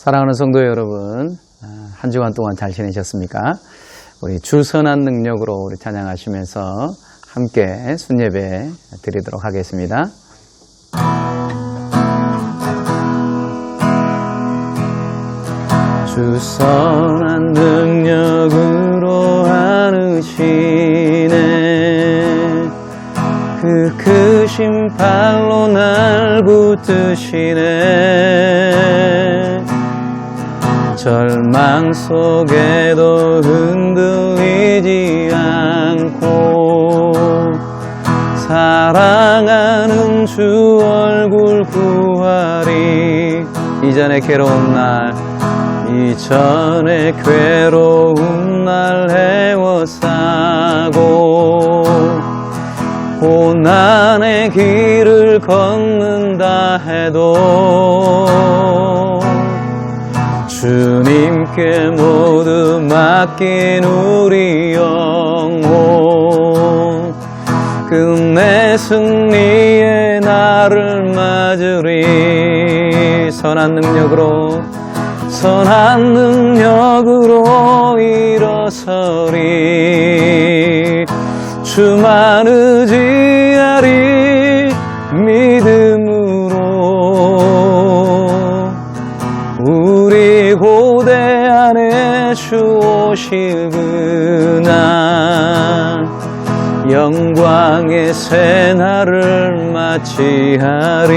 사랑하는 성도 여러분, 한 주간 동안 잘 지내셨습니까? 우리 주선한 능력으로 우리 찬양하시면서 함께 순예배 드리도록 하겠습니다. 주선한 능력으로 하시네, 그 크신 팔로 날 붙드시네. 절망 속에도 흔들리지 않고 사랑하는 주 얼굴 구하리. 이전에 괴로운 날, 이전에 괴로운 날 헤워싸고 고난의 길을 걷는다 해도 주님께 모두 맡긴 우리 영혼, 끝내 승리의 날을 맞으리. 선한 능력으로 일어서리. 주만 의지하리. 믿음으로 우리 고대 안에 주 오실 그날, 영광의 새날을 맞이하리.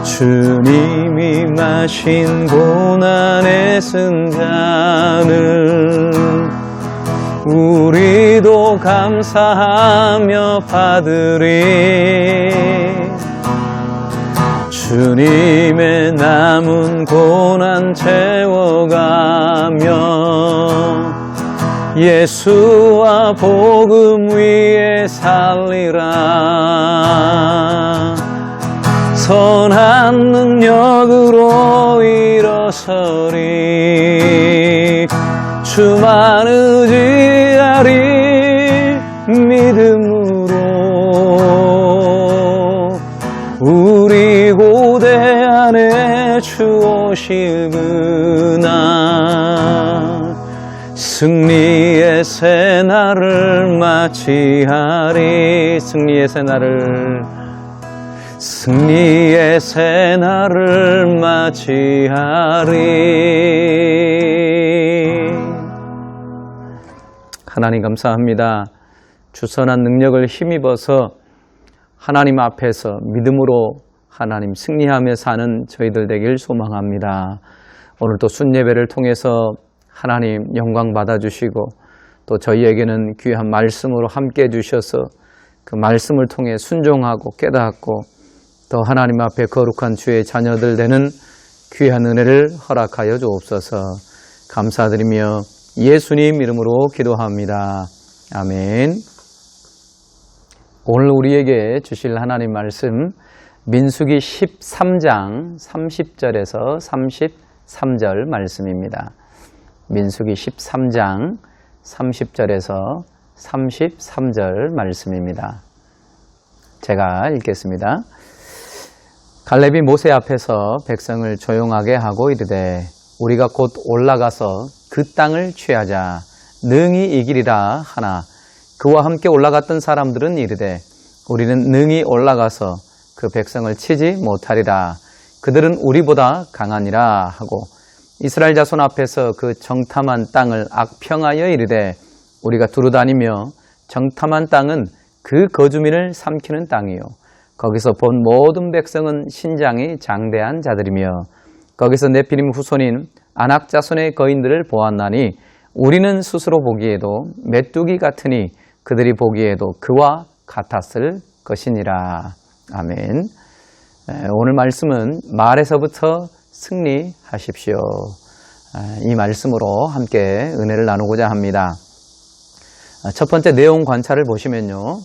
주님이 마신 고난의 승잔을 우리도 감사하며 받으리. 주님의 남은 고난 채워가며 예수와 복음 위에 살리라. 선한 능력으로 일어서리. 주만 의지하리. 믿음으로 우리 고대 안에 주 오실 그날, 승리의 새날을 맞이하리. 승리의 새날을 맞이하리. 하나님 감사합니다. 주선한 능력을 힘입어서 하나님 앞에서 믿음으로 하나님 승리하며 사는 저희들 되길 소망합니다. 오늘도 순예배를 통해서 하나님 영광 받아주시고 또 저희에게는 귀한 말씀으로 함께 해주셔서 그 말씀을 통해 순종하고 깨닫고 또 하나님 앞에 거룩한 주의 자녀들 되는 귀한 은혜를 허락하여 주옵소서. 감사드리며 예수님 이름으로 기도합니다. 아멘. 오늘 우리에게 주실 하나님 말씀, 민수기 13장 30절에서 33절 말씀입니다. 민수기 13장 30절에서 33절 말씀입니다. 제가 읽겠습니다. 갈렙이 모세 앞에서 백성을 조용하게 하고 이르되 우리가 곧 올라가서 그 땅을 취하자 능히 이기리라 하나, 그와 함께 올라갔던 사람들은 이르되 우리는 능히 올라가서 그 백성을 치지 못하리라. 그들은 우리보다 강하니라 하고 이스라엘 자손 앞에서 그 정탐한 땅을 악평하여 이르되 우리가 두루다니며 정탐한 땅은 그 거주민을 삼키는 땅이요 거기서 본 모든 백성은 신장이 장대한 자들이며 거기서 네피림 후손인 아낙 자손의 거인들을 보았나니 우리는 스스로 보기에도 메뚜기 같으니 그들이 보기에도 그와 같았을 것이니라. 아멘. 오늘 말씀은 말에서부터 승리하십시오. 이 말씀으로 함께 은혜를 나누고자 합니다. 첫 번째 내용 관찰을 보시면요,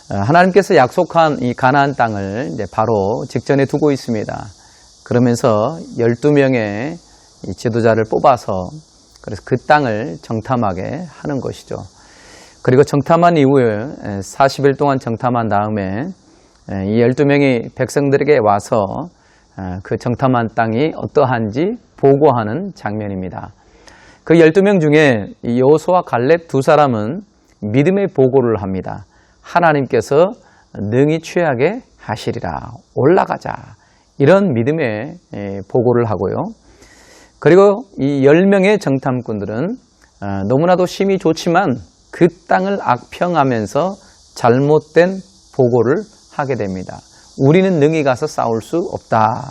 하나님께서 약속한 이 가나안 땅을 이제 바로 직전에 두고 있습니다. 그러면서 12명의 이 지도자를 뽑아서 그래서 그 땅을 정탐하게 하는 것이죠. 그리고 정탐한 이후에 40일 동안 정탐한 다음에 이 12명이 백성들에게 와서 그 정탐한 땅이 어떠한지 보고하는 장면입니다. 그 12명 중에 여호수아와 갈렙 두 사람은 믿음의 보고를 합니다. 하나님께서 능히 취하게 하시리라. 올라가자. 이런 믿음의 보고를 하고요. 그리고 이 10명의 정탐꾼들은 너무나도 힘이 좋지만 그 땅을 악평하면서 잘못된 보고를 하게 됩니다. 우리는 능히 가서 싸울 수 없다.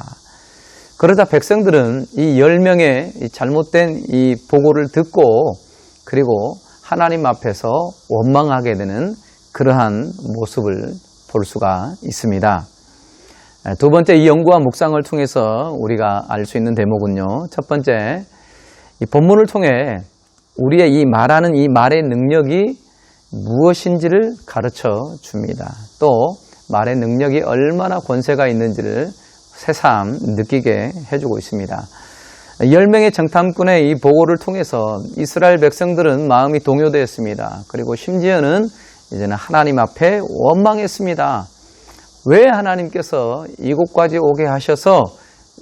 그러자 백성들은 이 10명의 잘못된 이 보고를 듣고 그리고 하나님 앞에서 원망하게 되는 그러한 모습을 볼 수가 있습니다. 두 번째, 이 연구와 묵상을 통해서 우리가 알 수 있는 대목은요. 첫 번째, 이 본문을 통해 우리의 이 말하는 이 말의 능력이 무엇인지를 가르쳐 줍니다. 또 말의 능력이 얼마나 권세가 있는지를 새삼 느끼게 해주고 있습니다. 10명의 정탐꾼의 이 보고를 통해서 이스라엘 백성들은 마음이 동요되었습니다. 그리고 심지어는 이제는 하나님 앞에 원망했습니다. 왜 하나님께서 이곳까지 오게 하셔서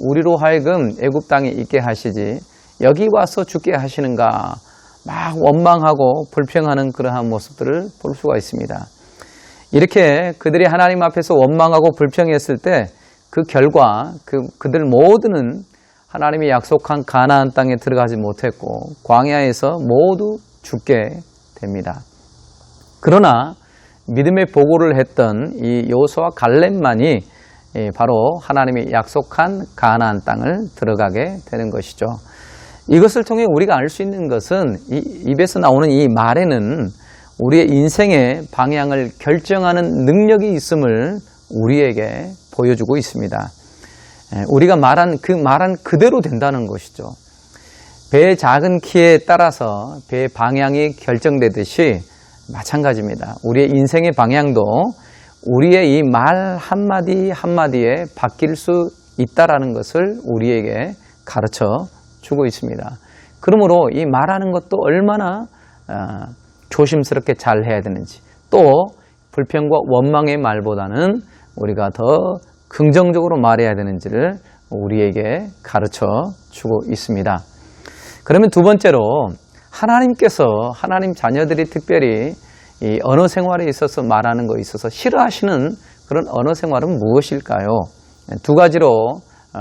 우리로 하여금 애굽 땅에 있게 하시지 여기 와서 죽게 하시는가, 막 원망하고 불평하는 그러한 모습들을 볼 수가 있습니다. 이렇게 그들이 하나님 앞에서 원망하고 불평했을 때 그 결과 그들 모두는 하나님이 약속한 가나안 땅에 들어가지 못했고 광야에서 모두 죽게 됩니다. 그러나 믿음의 보고를 했던 이 여호수아와 갈렙만이 바로 하나님이 약속한 가나안 땅을 들어가게 되는 것이죠. 이것을 통해 우리가 알 수 있는 것은 이 입에서 나오는 이 말에는 우리의 인생의 방향을 결정하는 능력이 있음을 우리에게 보여주고 있습니다. 우리가 말한 그대로 된다는 것이죠. 배의 작은 키에 따라서 배의 방향이 결정되듯이 마찬가지입니다. 우리의 인생의 방향도 우리의 이 말 한마디 한마디에 바뀔 수 있다라는 것을 우리에게 가르쳐 주고 있습니다. 그러므로 이 말하는 것도 얼마나 조심스럽게 잘 해야 되는지, 또 불평과 원망의 말보다는 우리가 더 긍정적으로 말해야 되는지를 우리에게 가르쳐 주고 있습니다. 그러면 두 번째로, 하나님께서 하나님 자녀들이 특별히 이 언어 생활에 있어서 말하는 것에 있어서 싫어하시는 그런 언어 생활은 무엇일까요? 두 가지로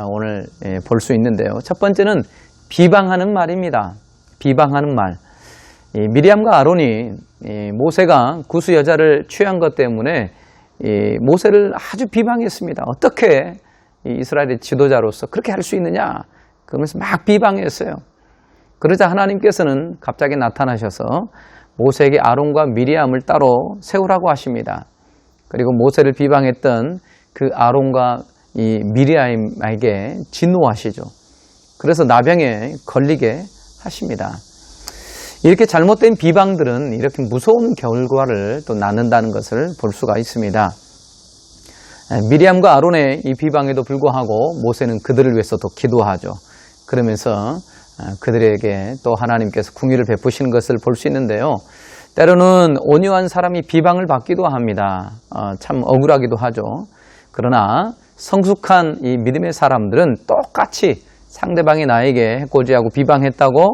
오늘 볼 수 있는데요. 첫 번째는 비방하는 말입니다. 비방하는 말. 미리암과 아론이 모세가 구스 여자를 취한 것 때문에 모세를 아주 비방했습니다. 어떻게 이스라엘의 지도자로서 그렇게 할 수 있느냐? 그러면서 막 비방했어요. 그러자 하나님께서는 갑자기 나타나셔서 모세에게 아론과 미리암을 따로 세우라고 하십니다. 그리고 모세를 비방했던 그 아론과 이 미리암에게 진노하시죠. 그래서 나병에 걸리게 하십니다. 이렇게 잘못된 비방들은 이렇게 무서운 결과를 또 낳는다는 것을 볼 수가 있습니다. 미리암과 아론의 이 비방에도 불구하고 모세는 그들을 위해서도 기도하죠. 그러면서 그들에게 또 하나님께서 궁의를 베푸시는 것을 볼 수 있는데요. 때로는 온유한 사람이 비방을 받기도 합니다. 참 억울하기도 하죠. 그러나 성숙한 이 믿음의 사람들은 똑같이 상대방이 나에게 해코지하고 비방했다고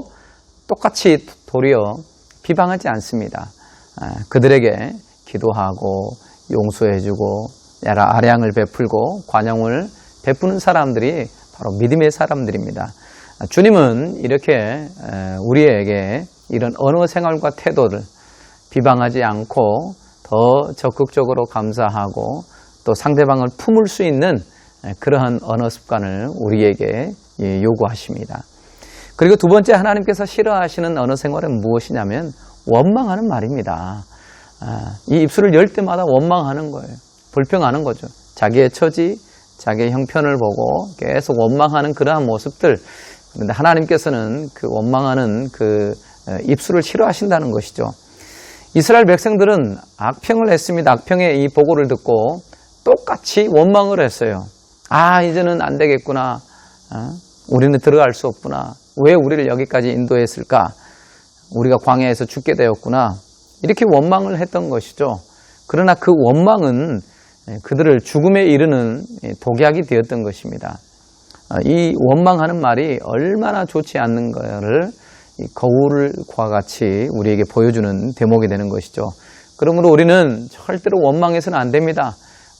똑같이 도리어 비방하지 않습니다. 그들에게 기도하고 용서해주고 아량을 베풀고 관용을 베푸는 사람들이 바로 믿음의 사람들입니다. 주님은 이렇게 우리에게 이런 언어 생활과 태도를 비방하지 않고 더 적극적으로 감사하고 또 상대방을 품을 수 있는 그러한 언어 습관을 우리에게 요구하십니다. 그리고 두 번째, 하나님께서 싫어하시는 언어 생활은 무엇이냐면 원망하는 말입니다. 이 입술을 열 때마다 원망하는 거예요. 불평하는 거죠. 자기의 처지, 자기의 형편을 보고 계속 원망하는 그러한 모습들. 그런데 하나님께서는 그 원망하는 그 입술을 싫어하신다는 것이죠. 이스라엘 백성들은 악평을 했습니다. 악평의 이 보고를 듣고 똑같이 원망을 했어요. 이제는 안 되겠구나. 우리는 들어갈 수 없구나. 왜 우리를 여기까지 인도했을까? 우리가 광야에서 죽게 되었구나. 이렇게 원망을 했던 것이죠. 그러나 그 원망은 그들을 죽음에 이르는 독약이 되었던 것입니다. 이 원망하는 말이 얼마나 좋지 않는 거를 거울과 같이 우리에게 보여주는 대목이 되는 것이죠. 그러므로 우리는 절대로 원망해서는 안 됩니다.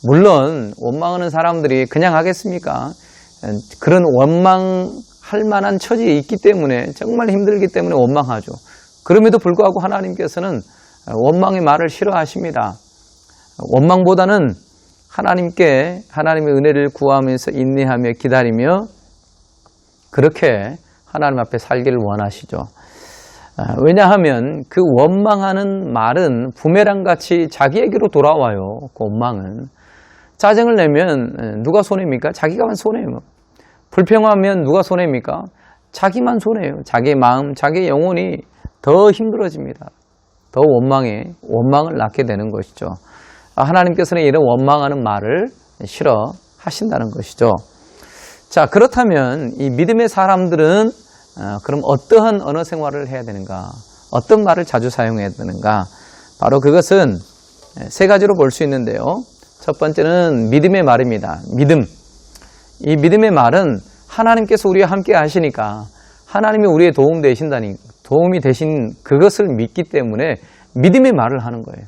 물론 원망하는 사람들이 그냥 하겠습니까? 그런 원망할 만한 처지에 있기 때문에, 정말 힘들기 때문에 원망하죠. 그럼에도 불구하고 하나님께서는 원망의 말을 싫어하십니다. 원망보다는 하나님께 하나님의 은혜를 구하면서 인내하며 기다리며 그렇게 하나님 앞에 살기를 원하시죠. 왜냐하면 그 원망하는 말은 부메랑같이 자기에게로 돌아와요. 그 원망은. 짜증을 내면 누가 손해입니까? 자기가만 손해요. 불평하면 누가 손해입니까? 자기만 손해요. 자기의 마음, 자기의 영혼이 더 힘들어집니다. 더 원망을 낳게 되는 것이죠. 하나님께서는 이런 원망하는 말을 싫어하신다는 것이죠. 자, 그렇다면 이 믿음의 사람들은 그럼 어떠한 언어 생활을 해야 되는가? 어떤 말을 자주 사용해야 되는가? 바로 그것은 세 가지로 볼 수 있는데요. 첫 번째는 믿음의 말입니다. 믿음. 이 믿음의 말은 하나님께서 우리와 함께 하시니까 하나님이 우리의 도움이 되신 그것을 믿기 때문에 믿음의 말을 하는 거예요.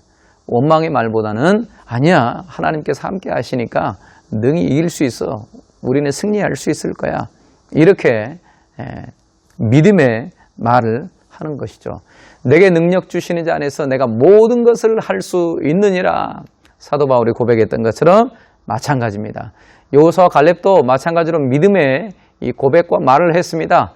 원망의 말보다는 아니야, 하나님께서 함께 하시니까 능히 이길 수 있어. 우리는 승리할 수 있을 거야. 이렇게 믿음의 말을 하는 것이죠. 내게 능력 주시는 자 안에서 내가 모든 것을 할 수 있느니라. 사도 바울이 고백했던 것처럼 마찬가지입니다. 여호수아와 갈렙도 마찬가지로 믿음의 이 고백과 말을 했습니다.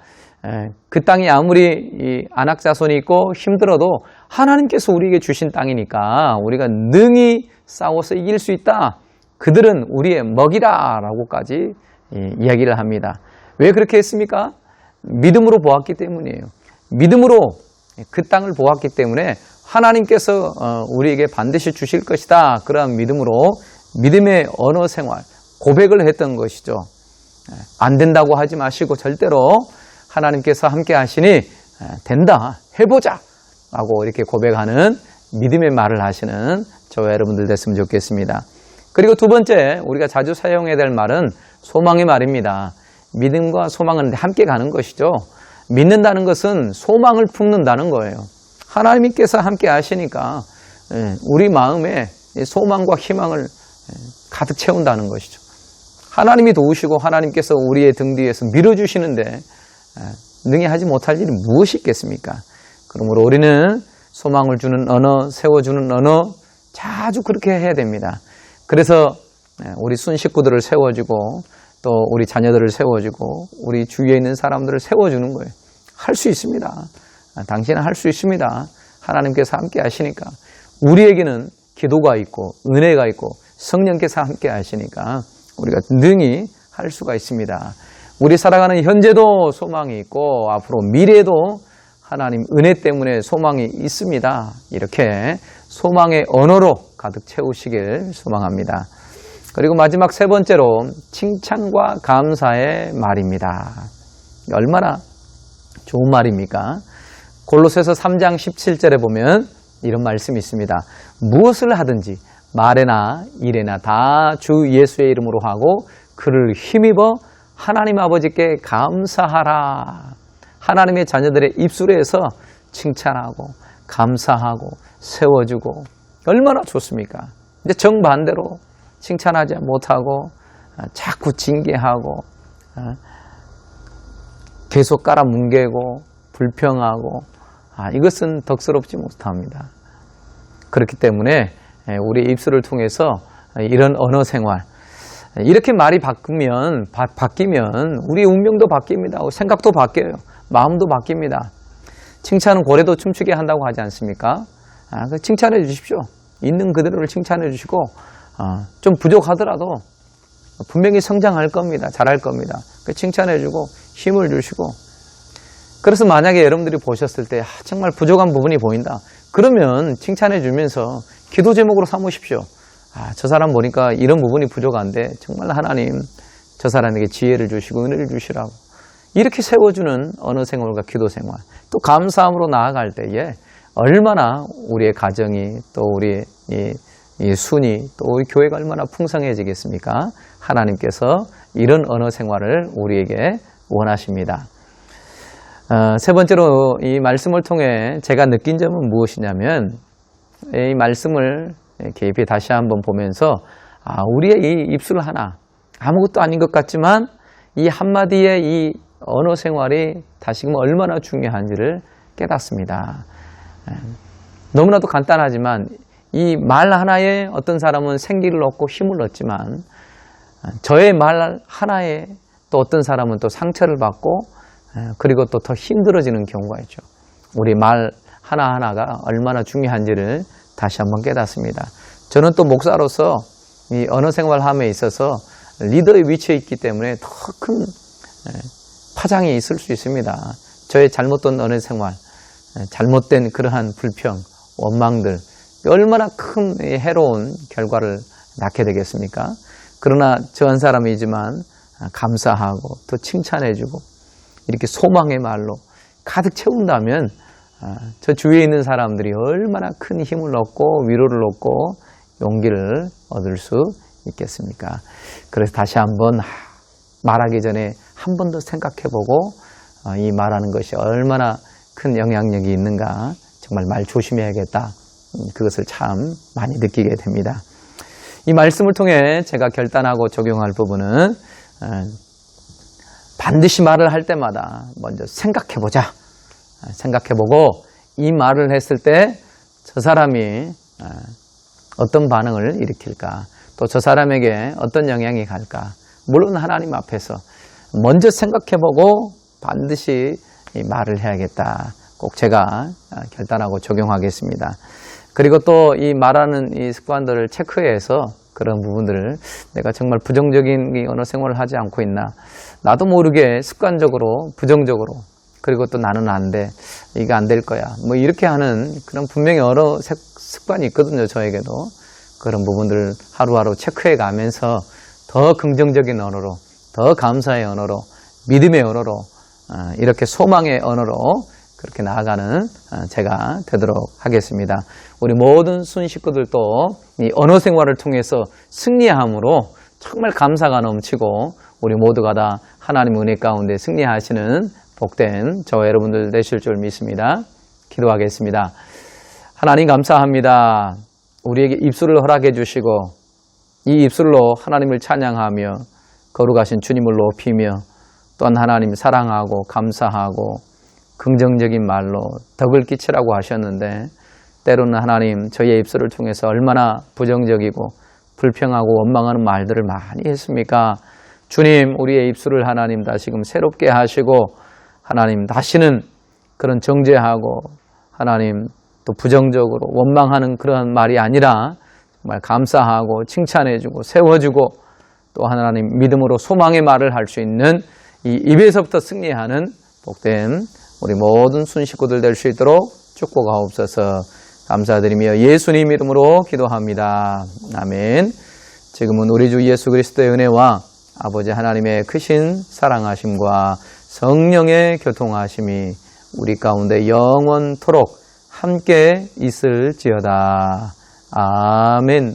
그 땅이 아무리 이 안악 자손이 있고 힘들어도 하나님께서 우리에게 주신 땅이니까 우리가 능히 싸워서 이길 수 있다. 그들은 우리의 먹이라 라고까지 이야기를 합니다. 왜 그렇게 했습니까? 믿음으로 보았기 때문이에요. 믿음으로 그 땅을 보았기 때문에 하나님께서 우리에게 반드시 주실 것이다. 그러한 믿음으로 믿음의 언어 생활, 고백을 했던 것이죠. 안 된다고 하지 마시고 절대로 하나님께서 함께 하시니 된다, 해보자 라고 이렇게 고백하는 믿음의 말을 하시는 저와 여러분들 됐으면 좋겠습니다. 그리고 두 번째 우리가 자주 사용해야 될 말은 소망의 말입니다. 믿음과 소망은 함께 가는 것이죠. 믿는다는 것은 소망을 품는다는 거예요. 하나님께서 함께 하시니까 우리 마음에 소망과 희망을 가득 채운다는 것이죠. 하나님이 도우시고 하나님께서 우리의 등 뒤에서 밀어주시는데 능히 하지 못할 일이 무엇이 있겠습니까? 그러므로 우리는 소망을 주는 언어, 세워주는 언어 자주 그렇게 해야 됩니다. 그래서 우리 순 식구들을 세워주고 또 우리 자녀들을 세워주고 우리 주위에 있는 사람들을 세워주는 거예요. 할 수 있습니다. 당신은 할 수 있습니다. 하나님께서 함께 하시니까. 우리에게는 기도가 있고 은혜가 있고 성령께서 함께 하시니까 우리가 능히 할 수가 있습니다. 우리 살아가는 현재도 소망이 있고 앞으로 미래에도 하나님 은혜 때문에 소망이 있습니다. 이렇게 소망의 언어로 가득 채우시길 소망합니다. 그리고 마지막 세 번째로 칭찬과 감사의 말입니다. 얼마나 좋은 말입니까? 골로새서 3장 17절에 보면 이런 말씀이 있습니다. 무엇을 하든지 말에나 일에나 다 주 예수의 이름으로 하고 그를 힘입어 하나님 아버지께 감사하라. 하나님의 자녀들의 입술에서 칭찬하고 감사하고 세워주고 얼마나 좋습니까? 이제 정반대로 칭찬하지 못하고 자꾸 징계하고 계속 깔아뭉개고 불평하고 이것은 덕스럽지 못합니다. 그렇기 때문에 우리 입술을 통해서 이런 언어 생활 이렇게 말이 바뀌면 우리 운명도 바뀝니다. 생각도 바뀌어요. 마음도 바뀝니다. 칭찬은 고래도 춤추게 한다고 하지 않습니까? 칭찬해 주십시오. 있는 그대로를 칭찬해 주시고 좀 부족하더라도 분명히 성장할 겁니다. 잘할 겁니다. 칭찬해 주고 힘을 주시고 그래서 만약에 여러분들이 보셨을 때 정말 부족한 부분이 보인다. 그러면 칭찬해 주면서 기도 제목으로 삼으십시오. 저 사람 보니까 이런 부분이 부족한데 정말 하나님 저 사람에게 지혜를 주시고 은혜를 주시라고 이렇게 세워주는 언어 생활과 기도 생활 또 감사함으로 나아갈 때에 얼마나 우리의 가정이 또 우리의 이 순위 또 교회가 얼마나 풍성해지겠습니까? 하나님께서 이런 언어 생활을 우리에게 원하십니다. 세 번째로 이 말씀을 통해 제가 느낀 점은 무엇이냐면 이 말씀을 깊이 다시 한번 보면서 우리의 이 입술 하나 아무것도 아닌 것 같지만 이 한마디의 이 언어 생활이 다시금 얼마나 중요한지를 깨닫습니다. 너무나도 간단하지만 이 말 하나에 어떤 사람은 생기를 얻고 힘을 얻지만 저의 말 하나에 또 어떤 사람은 또 상처를 받고 그리고 또 더 힘들어지는 경우가 있죠. 우리 말 하나하나가 얼마나 중요한지를 다시 한번 깨닫습니다. 저는 또 목사로서 이 언어 생활함에 있어서 리더의 위치에 있기 때문에 더 큰 파장이 있을 수 있습니다. 저의 잘못된 언어 생활, 잘못된 그러한 불평, 원망들 얼마나 큰 해로운 결과를 낳게 되겠습니까? 그러나 저 한 사람이지만 감사하고 또 칭찬해주고 이렇게 소망의 말로 가득 채운다면 저 주위에 있는 사람들이 얼마나 큰 힘을 얻고 위로를 얻고 용기를 얻을 수 있겠습니까? 그래서 다시 한번 말하기 전에 한 번 더 생각해보고 이 말하는 것이 얼마나 큰 영향력이 있는가 정말 말 조심해야겠다. 그것을 참 많이 느끼게 됩니다. 이 말씀을 통해 제가 결단하고 적용할 부분은 반드시 말을 할 때마다 먼저 생각해보자. 생각해보고 이 말을 했을 때 저 사람이 어떤 반응을 일으킬까? 또 저 사람에게 어떤 영향이 갈까? 물론 하나님 앞에서 먼저 생각해보고 반드시 이 말을 해야겠다. 꼭 제가 결단하고 적용하겠습니다. 그리고 또 이 말하는 이 습관들을 체크해서 그런 부분들을 내가 정말 부정적인 이 언어 생활을 하지 않고 있나. 나도 모르게 습관적으로 부정적으로 그리고 또 나는 안 돼. 이게 안 될 거야. 뭐 이렇게 하는 그런 분명히 언어 습관이 있거든요. 저에게도. 그런 부분들을 하루하루 체크해 가면서 더 긍정적인 언어로 더 감사의 언어로 믿음의 언어로 이렇게 소망의 언어로 그렇게 나아가는 제가 되도록 하겠습니다. 우리 모든 순 식구들도 이 언어 생활을 통해서 승리함으로 정말 감사가 넘치고 우리 모두가 다 하나님 은혜 가운데 승리하시는 복된 저와 여러분들 되실 줄 믿습니다. 기도하겠습니다. 하나님 감사합니다. 우리에게 입술을 허락해 주시고 이 입술로 하나님을 찬양하며 거룩하신 주님을 높이며 또한 하나님 사랑하고 감사하고 긍정적인 말로 덕을 끼치라고 하셨는데 때로는 하나님 저희의 입술을 통해서 얼마나 부정적이고 불평하고 원망하는 말들을 많이 했습니까? 주님 우리의 입술을 하나님 다시금 새롭게 하시고 하나님 다시는 그런 정죄하고 하나님 또 부정적으로 원망하는 그런 말이 아니라 정말 감사하고 칭찬해주고 세워주고 또 하나님 믿음으로 소망의 말을 할 수 있는 이 입에서부터 승리하는 복된 우리 모든 순 식구들 될 수 있도록 축복하옵소서. 감사드리며 예수님 이름으로 기도합니다. 아멘. 지금은 우리 주 예수 그리스도의 은혜와 아버지 하나님의 크신 사랑하심과 성령의 교통하심이 우리 가운데 영원토록 함께 있을지어다. 아멘.